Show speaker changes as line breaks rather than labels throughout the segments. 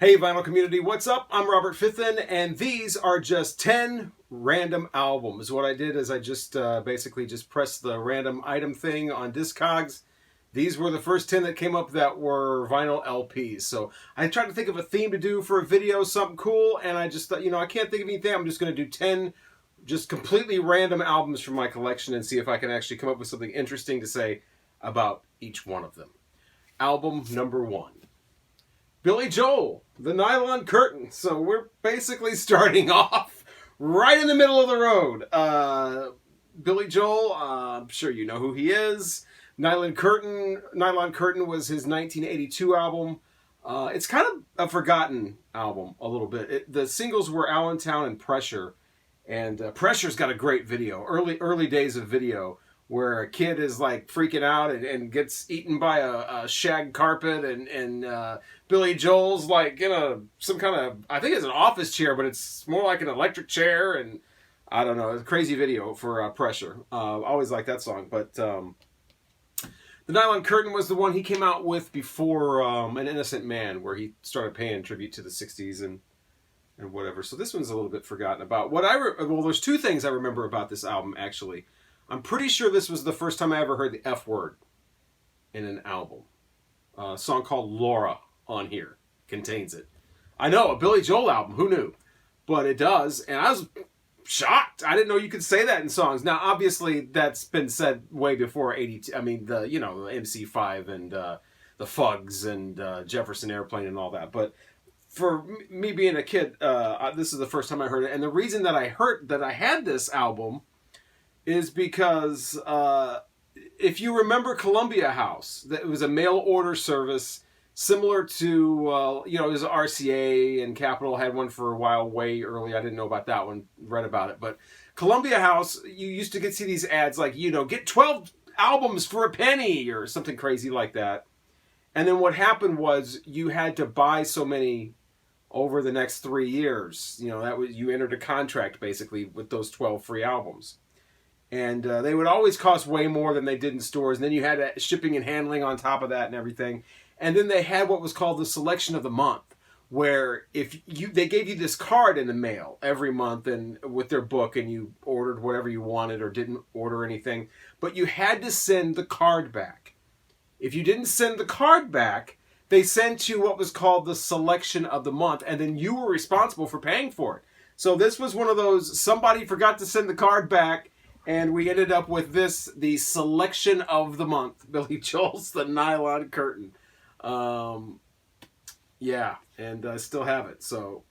Hey vinyl community, what's up? I'm Robert Fithen, and these are just 10 random albums. What I did is I just basically just pressed the random item thing on Discogs. These were the first 10 that came up that were vinyl LPs. So I tried to think of a theme to do for a video, something cool, and I just thought, I can't think of anything. I'm just going to do 10 just completely random albums from my collection and see if I can actually come up with something interesting to say about each one of them. Album number 1. Billy Joel, the Nylon Curtain. So we're basically starting off right in the middle of the road. Billy Joel, I'm sure you know who he is. Nylon Curtain was his 1982 album. It's kind of a forgotten album a little bit. The singles were Allentown and Pressure. And Pressure's got a great video, early days of video, where a kid is like freaking out and gets eaten by a shag carpet, and Billy Joel's like in some kind of, I think it's an office chair, but it's more like an electric chair, and I don't know, it's a crazy video for Pressure. I always like that song, but the Nylon Curtain was the one he came out with before An Innocent Man, where he started paying tribute to the 60s and whatever. So this one's a little bit forgotten about. Well, there's two things I remember about this album, actually. I'm pretty sure this was the first time I ever heard the F word in an album. A song called Laura on here contains it. I know, a Billy Joel album, who knew? But it does, and I was shocked. I didn't know you could say that in songs. Now, obviously, that's been said way before 82. I mean, the MC5 and the Fugs and Jefferson Airplane and all that. But for me being a kid, this is the first time I heard it. And the reason that I had this album is because if you remember Columbia House, that it was a mail order service similar to, it was RCA, and Capitol had one for a while way early. I didn't know about that one, read about it. But Columbia House, you used to see these ads like, get 12 albums for a penny or something crazy like that. And then what happened was you had to buy so many over the next 3 years. You entered a contract basically with those 12 free albums. And they would always cost way more than they did in stores. And then you had shipping and handling on top of that and everything. And then they had what was called the selection of the month, where they gave you this card in the mail every month and with their book, and you ordered whatever you wanted or didn't order anything. But you had to send the card back. If you didn't send the card back, they sent you what was called the selection of the month, and then you were responsible for paying for it. So this was one of those, somebody forgot to send the card back, and we ended up with the selection of the month. Billy Joel's The Nylon Curtain. And I still have it. So,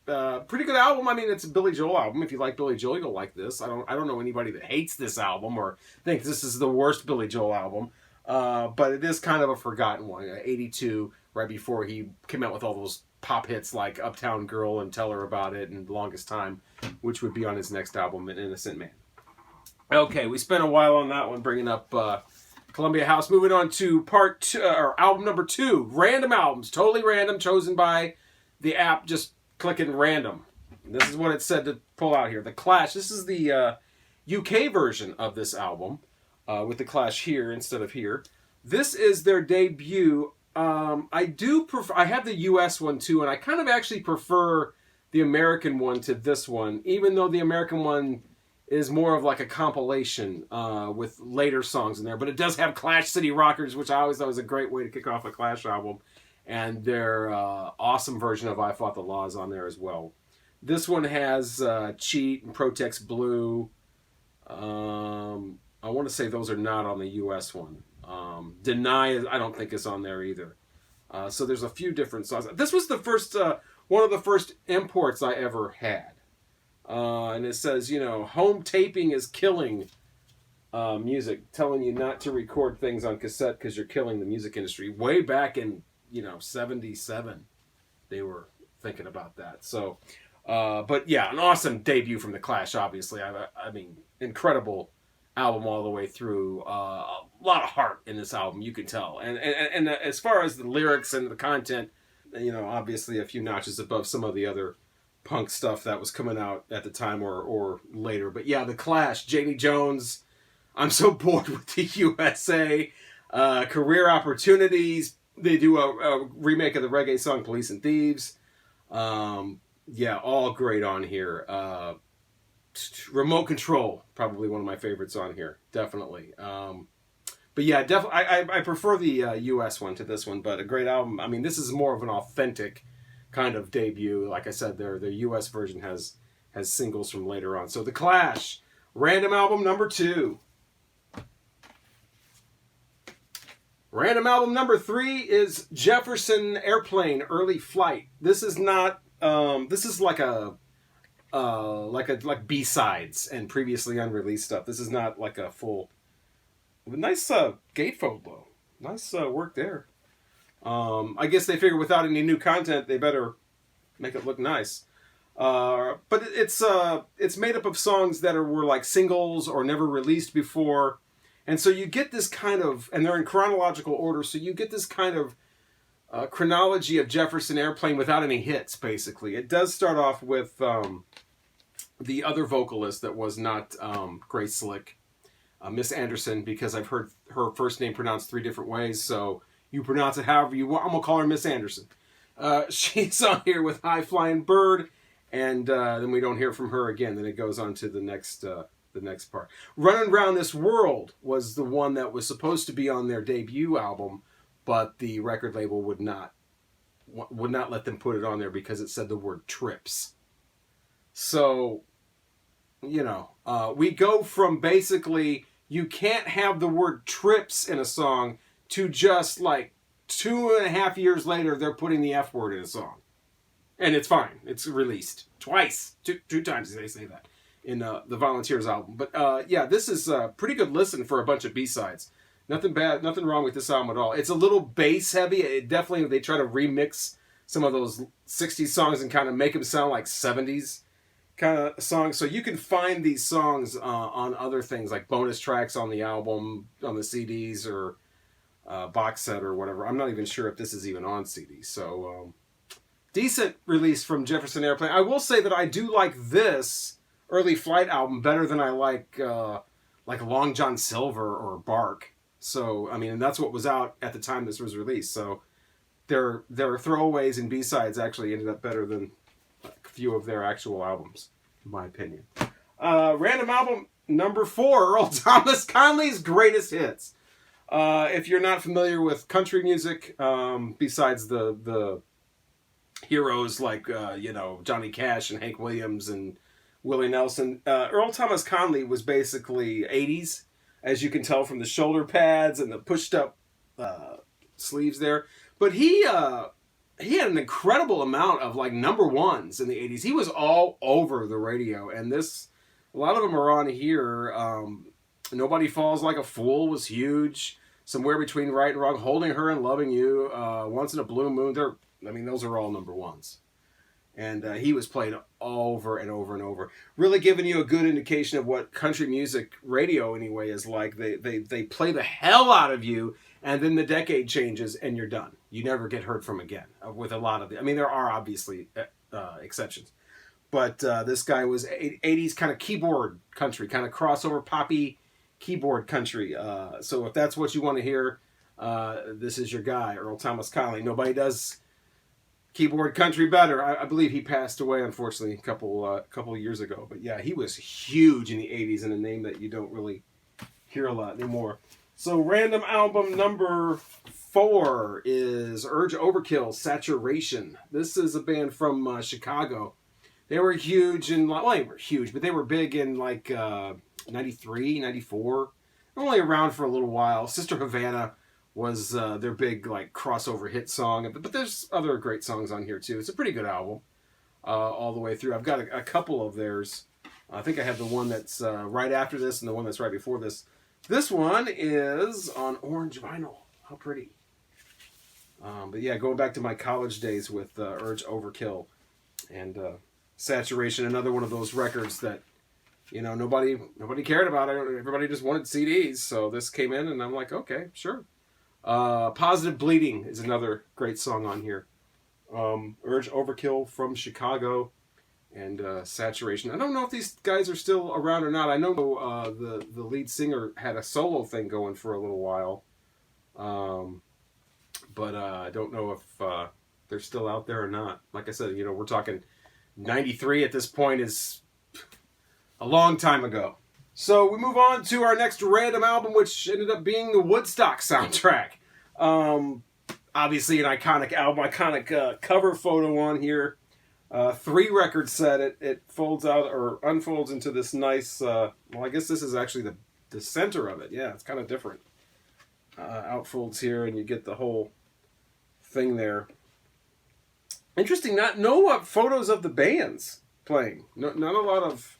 pretty good album. I mean, it's a Billy Joel album. If you like Billy Joel, you'll like this. I don't know anybody that hates this album or thinks this is the worst Billy Joel album. But it is kind of a forgotten one. 82, right before he came out with all those pop hits like Uptown Girl and Tell Her About It and Longest Time, which would be on his next album, An Innocent Man. Okay, we spent a while on that one, bringing up Columbia House. Moving on to album number 2. Random albums, totally random, chosen by the app, just clicking random. And this is what it said to pull out here. The Clash. This is the UK version of this album, with the Clash here instead of here. This is their debut. I have the US one too, and I kind of actually prefer the American one to this one, even though the American one is more of like a compilation with later songs in there. But it does have Clash City Rockers, which I always thought was a great way to kick off a Clash album. And their awesome version of I Fought the Laws on there as well. This one has Cheat and Protex Blue. I want to say those are not on the US one. Deny, I don't think is on there either. So there's a few different songs. This was the first, one of the first imports I ever had. And it says, home taping is killing music, telling you not to record things on cassette because you're killing the music industry. Way back in, 77, they were thinking about that. So, but yeah, an awesome debut from The Clash, obviously. I mean, incredible album all the way through. A lot of heart in this album, you can tell. And as far as the lyrics and the content, obviously a few notches above some of the other punk stuff that was coming out at the time or later. But yeah, The Clash, Jamie Jones, I'm So Bored with the USA, Career Opportunities. They do a remake of the reggae song Police and Thieves. Yeah, all great on here. Remote Control, probably one of my favorites on here, definitely. But yeah, definitely, I prefer the U.S. one to this one, but a great album. I mean, this is more of an authentic kind of debut. Like I said, their U.S. version has singles from later on. So The Clash, random album number 2. Random album number 3 is Jefferson Airplane, Early Flight. This is not. This is like B-sides and previously unreleased stuff. This is not like a full. Nice gatefold though. Nice work there. I guess they figure without any new content, they better make it look nice. But it's made up of songs that were like singles or never released before. And so you get this kind of, and they're in chronological order, so you get this kind of chronology of Jefferson Airplane without any hits, basically. It does start off with the other vocalist that was not Grace Slick, Miss Anderson, because I've heard her first name pronounced 3 different ways, so you pronounce it however you want. I'm going to call her Miss Anderson. She's on here with High Flying Bird, and then we don't hear from her again. Then it goes on to the next part. Running Around This World was the one that was supposed to be on their debut album, but the record label would not let them put it on there because it said the word trips. So, you know, we go from basically you can't have the word trips in a song to just like 2.5 years later they're putting the F word in a song. And it's fine. It's released twice. Two times they say that in the Volunteers album. But yeah, this is a pretty good listen for a bunch of B-sides. Nothing bad, nothing wrong with this album at all. It's a little bass heavy. It definitely, they try to remix some of those 60s songs and kind of make them sound like 70s kind of songs. So you can find these songs on other things like bonus tracks on the album, on the CDs or box set or whatever. I'm not even sure if this is even on CD. So decent release from Jefferson Airplane. I will say that I do like this Early Flight album better than I like Long John Silver or Bark. So I mean, and that's what was out at the time this was released. So their throwaways and B-sides actually ended up better than a few of their actual albums, in my opinion. Random album number 4, Earl Thomas Conley's Greatest Hits. If you're not familiar with country music, besides the heroes like Johnny Cash and Hank Williams and Willie Nelson, Earl Thomas Conley was basically 80s, as you can tell from the shoulder pads and the pushed up sleeves there. But he had an incredible amount of like number ones in the 80s. He was all over the radio, and a lot of them are on here. Nobody Falls Like a Fool was huge. Somewhere Between Right and Wrong, Holding Her and Loving You, Once in a Blue Moon. Those are all number ones. And he was played over and over and over. Really giving you a good indication of what country music radio anyway is like. They play the hell out of you, and then the decade changes and you're done. You never get heard from again with a lot of the... I mean, there are obviously exceptions. But this guy was 80s kind of keyboard country, kind of crossover poppy keyboard country. So if that's what you want to hear, this is your guy, Earl Thomas Conley. Nobody does keyboard country better. I believe he passed away, unfortunately, a couple years ago. But yeah, he was huge in the 80s, and a name that you don't really hear a lot anymore. So random album number 4 is Urge Overkill, Saturation. This is a band from Chicago. They were huge they were huge, but they were big in like 93, 94. Only around for a little while. Sister Havana was their big like crossover hit song, but there's other great songs on here too. It's a pretty good album all the way through. I've got a couple of theirs. I think I have the one that's right after this and the one that's right before this. This one is on orange vinyl. How pretty. But yeah, going back to my college days with Urge Overkill and Saturation, another one of those records that nobody cared about it. Everybody just wanted CDs, so this came in and I'm like, okay, sure. Positive Bleeding is another great song on here. Urge Overkill from Chicago and Saturation. I don't know if these guys are still around or not. I know the lead singer had a solo thing going for a little while. But I don't know if they're still out there or not. Like I said, we're talking 93 at this point is a long time ago. So we move on to our next random album, which ended up being the Woodstock soundtrack. Obviously an iconic album, iconic cover photo on here. 3-record set. It folds out or unfolds into this nice, well, I guess this is actually the center of it. Yeah, it's kind of different. Outfolds here, and you get the whole thing there. Interesting, no photos of the bands playing. Not a lot of,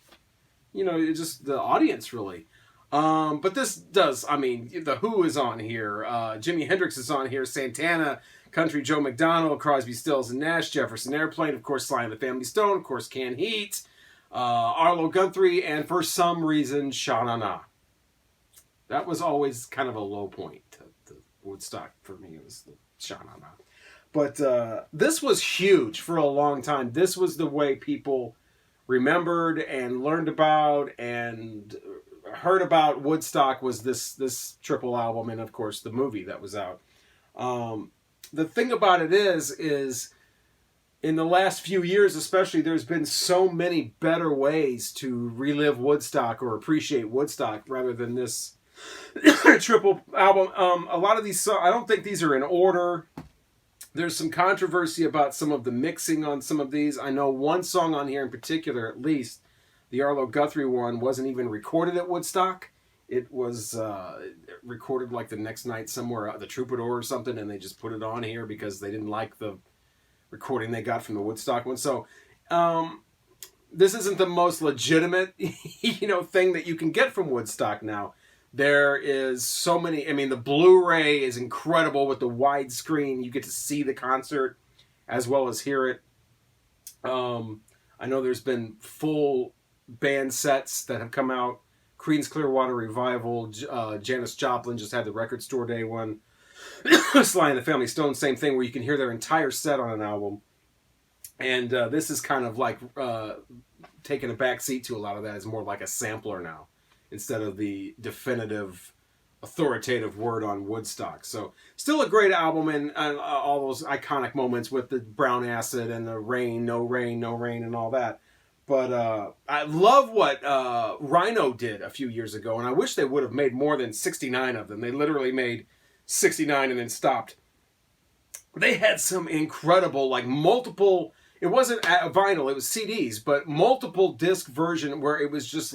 it's just the audience, really. But this does, The Who is on here. Jimi Hendrix is on here. Santana, Country Joe McDonald, Crosby, Stills and Nash, Jefferson Airplane, of course, Sly and the Family Stone, of course, Canned Heat, Arlo Guthrie, and for some reason, Sha-Na-Na. That was always kind of a low point to Woodstock for me. It was the Sha-Na-Na. But this was huge for a long time. This was the way people remembered and learned about and heard about Woodstock, was this triple album, and of course the movie that was out. The thing about it is in the last few years especially, there's been so many better ways to relive Woodstock or appreciate Woodstock rather than this triple album. A lot of these songs, I don't think these are in order. There's some controversy about some of the mixing on some of these. I know one song on here in particular, at least, the Arlo Guthrie one, wasn't even recorded at Woodstock. It was recorded like the next night somewhere at the Troubadour or something, and they just put it on here because they didn't like the recording they got from the Woodstock one. So this isn't the most legitimate thing that you can get from Woodstock now. There is so many. The Blu-ray is incredible with the widescreen. You get to see the concert as well as hear it. I know there's been full band sets that have come out. Creedence Clearwater Revival, Janis Joplin just had the Record Store Day one. Sly and the Family Stone, same thing, where you can hear their entire set on an album. And this is kind of like taking a back seat to a lot of that. It's more like a sampler now, instead of the definitive, authoritative word on Woodstock. So still a great album, and all those iconic moments with the brown acid and the rain, no rain, no rain, and all that. But I love what Rhino did a few years ago, and I wish they would have made more than 69 of them. They literally made 69 and then stopped. They had some incredible, multiple, it wasn't vinyl, it was CDs, but multiple disc version where it was just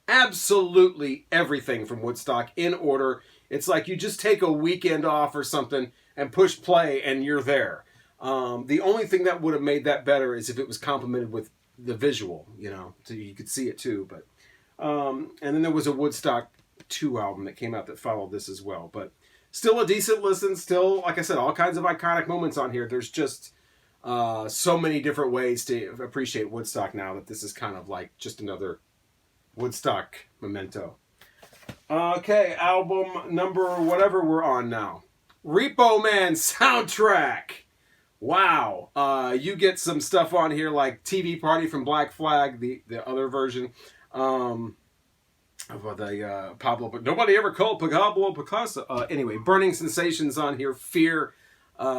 absolutely everything from Woodstock in order. It's like you just take a weekend off or something and push play and you're there. The only thing that would have made that better is if it was complemented with the visual, so you could see it too. But and then there was a Woodstock 2 album that came out that followed this as well. But still a decent listen. Still, like I said, all kinds of iconic moments on here. There's just so many different ways to appreciate Woodstock now that this is kind of like just another Woodstock memento. Okay, album number whatever we're on now. Repo Man soundtrack. Wow. You get some stuff on here like TV Party from Black Flag, the other version. Pablo, but nobody ever called Pablo Picasso. Anyway, Burning Sensations on here. Fear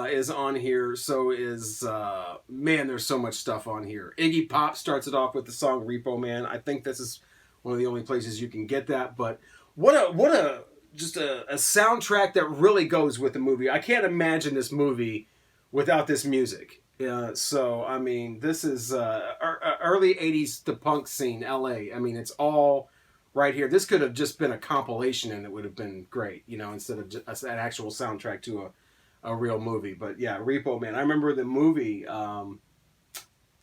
is on here. So is, there's so much stuff on here. Iggy Pop starts it off with the song Repo Man. I think this is one of the only places you can get that. But what a soundtrack that really goes with the movie. I can't imagine this movie without this music. This is early 80s, the punk scene, LA. It's all right here. This could have just been a compilation and it would have been great, instead of just an actual soundtrack to a real movie. But yeah, Repo Man. I remember the movie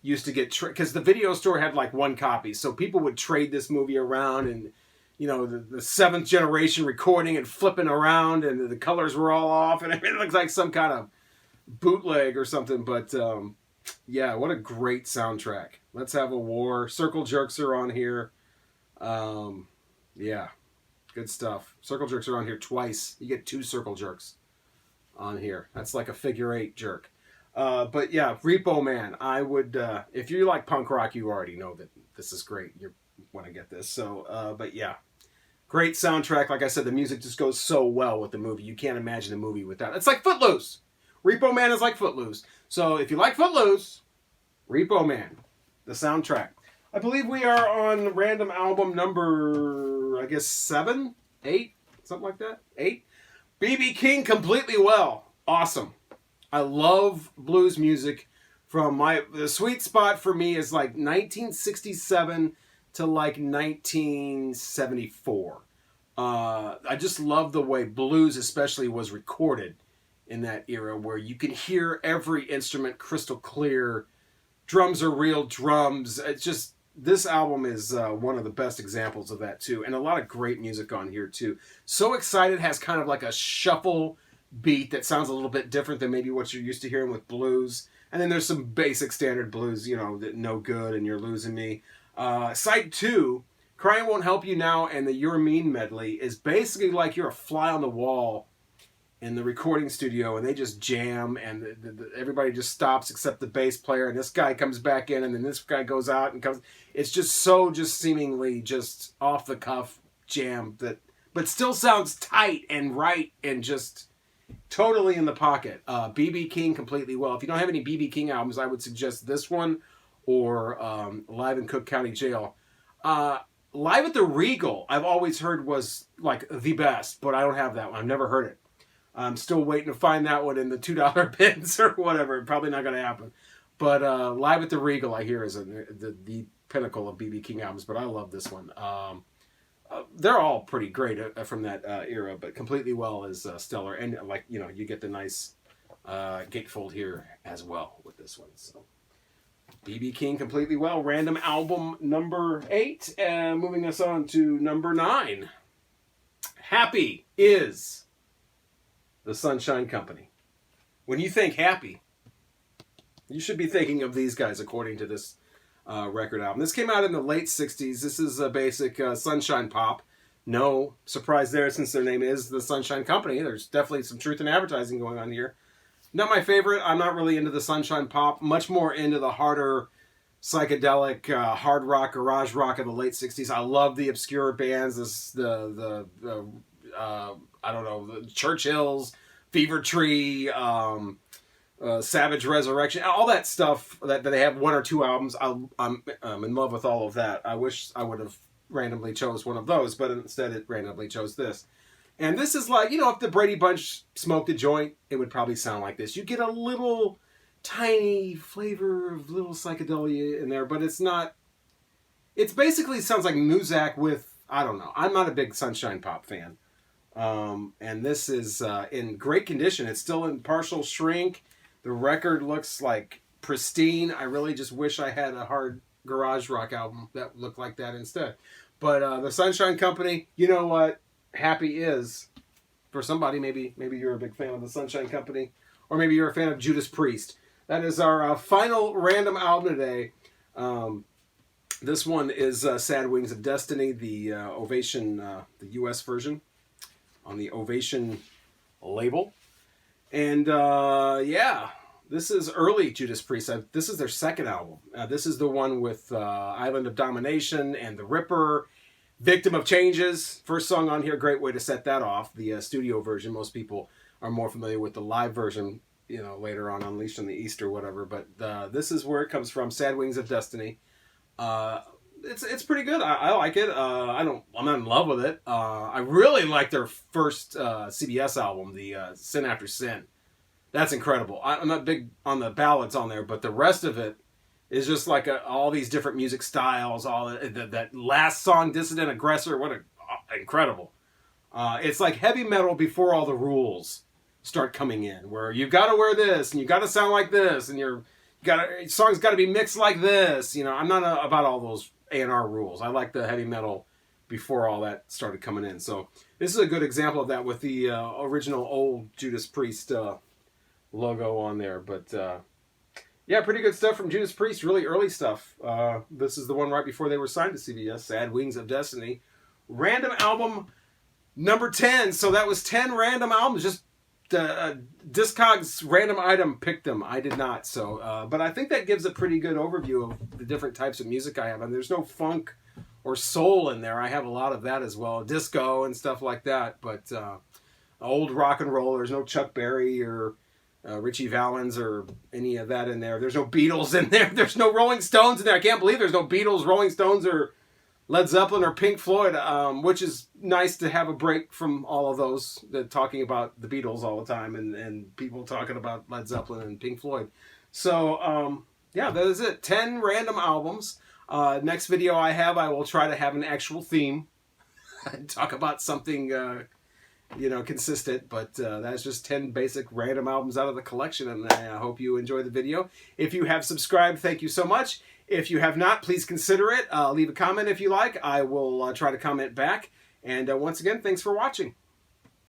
used to get, because the video store had one copy. So people would trade this movie around and, the 7th generation recording and flipping around and the colors were all off and it looks like some kind of bootleg or something. But yeah, what a great soundtrack. Let's Have a War. Circle Jerks are on here. Yeah, good stuff. Circle Jerks are on here twice. You get 2 Circle Jerks on here. That's like a figure 8 jerk. But yeah, Repo Man. I would, if you like punk rock, you already know that this is great. You want to get this. So, but yeah, great soundtrack. Like I said, the music just goes so well with the movie. You can't imagine a movie without. It's like Footloose. Repo Man is like Footloose. So if you like Footloose, Repo Man, the soundtrack. I believe we are on random album number, I guess, 7, 8, something like that. 8. B.B. King, Completely Well. Awesome. I love blues music. The sweet spot for me is like 1967 to like 1974. I just love the way blues especially was recorded in that era, where you can hear every instrument crystal clear. Drums are real drums. It's just, this album is one of the best examples of that too. And a lot of great music on here too. So Excited has kind of like a shuffle beat that sounds a little bit different than maybe what you're used to hearing with blues. And then there's some basic standard blues, you know, that No Good and You're Losing Me. Side 2, Crying Won't Help You Now, and the You're Mean medley is basically like you're a fly on the wall in the recording studio, and they just jam, and everybody just stops except the bass player, and this guy comes back in, and then this guy goes out and comes. It's just so seemingly just off the cuff jam but still sounds tight and right and just totally in the pocket. B.B. King, Completely Well. If you don't have any B.B. King albums, I would suggest this one or Live in Cook County Jail. Live at the Regal, I've always heard was like the best, but I don't have that one. I've never heard it. I'm still waiting to find that one in the $2 bins or whatever. Probably not going to happen. But Live at the Regal, I hear, is the pinnacle of B.B. King albums. But I love this one. They're all pretty great from that era, but Completely Well is stellar. And like, you know, you get the nice gatefold here as well with this one. So B.B. King, Completely Well, random album number 8. And moving us on to number 9. Happy is the Sunshine Company. When you think Happy, you should be thinking of these guys according to this record album. This came out in the late 60s. This is a basic sunshine pop. No surprise there, since their name is the Sunshine Company. There's definitely some truth in advertising going on here. Not my favorite. I'm not really into the sunshine pop. Much more into the harder psychedelic hard rock, garage rock of the late 60s. I love the obscure bands. I don't know, the Churchills, Fever Tree, Savage Resurrection, all that stuff that they have 1 or 2 albums. I'm in love with all of that. I wish I would have randomly chose one of those, but instead it randomly chose this. And this is like, you know, if the Brady Bunch smoked a joint, it would probably sound like this. You get a little tiny flavor of little psychedelia in there, but it's not. It's basically sounds like Muzak with, I don't know. I'm not a big sunshine pop fan. And this is in great condition. It's still in partial shrink. The record looks like pristine. I really just wish I had a hard garage rock album that looked like that instead. But the Sunshine Company, you know what Happy is for somebody. Maybe you're a big fan of the Sunshine Company, or maybe you're a fan of Judas Priest. That is our final random album today. This one is Sad Wings of Destiny, the Ovation, the U.S. version on the Ovation label. And yeah, this is early Judas Priest. This is their second album. This is the one with Island of Domination and The Ripper, Victim of Changes. First song on here, great way to set that off. The studio version, most people are more familiar with the live version, you know, later on Unleashed on the East or whatever. But this is where it comes from, Sad Wings of Destiny. It's pretty good. I like it. I'm not in love with it. I really like their first CBS album, the Sin After Sin. That's incredible. I'm not big on the ballads on there, but the rest of it is just like all these different music styles. All that last song, Dissident Aggressor, incredible. It's like heavy metal before all the rules start coming in, where you got to wear this and you got to sound like this and song's got to be mixed like this. You know, I'm not about all those A&R rules. I like the heavy metal before all that started coming in. So this is a good example of that with the original old Judas Priest logo on there. But yeah, pretty good stuff from Judas Priest. Really early stuff. This is the one right before they were signed to CBS, Sad Wings of Destiny. Random album number 10. So that was 10 random albums. Just Discogs random item picked them. I did not. So, but I think that gives a pretty good overview of the different types of music I have. And there's no funk or soul in there. I have a lot of that as well, disco and stuff like that. But old rock and roll. There's no Chuck Berry or Richie Valens or any of that in there. There's no Beatles in there. There's no Rolling Stones in there. I can't believe there's no Beatles, Rolling Stones, or Led Zeppelin or Pink Floyd, which is nice to have a break from all of those, talking about the Beatles all the time and people talking about Led Zeppelin and Pink Floyd. So, yeah, that is it. 10 random albums. Next video I will try to have an actual theme and talk about something, consistent. But that's just 10 basic random albums out of the collection, and I hope you enjoy the video. If you have subscribed, thank you so much. If you have not, please consider it. Leave a comment if you like. I will try to comment back. And once again, thanks for watching.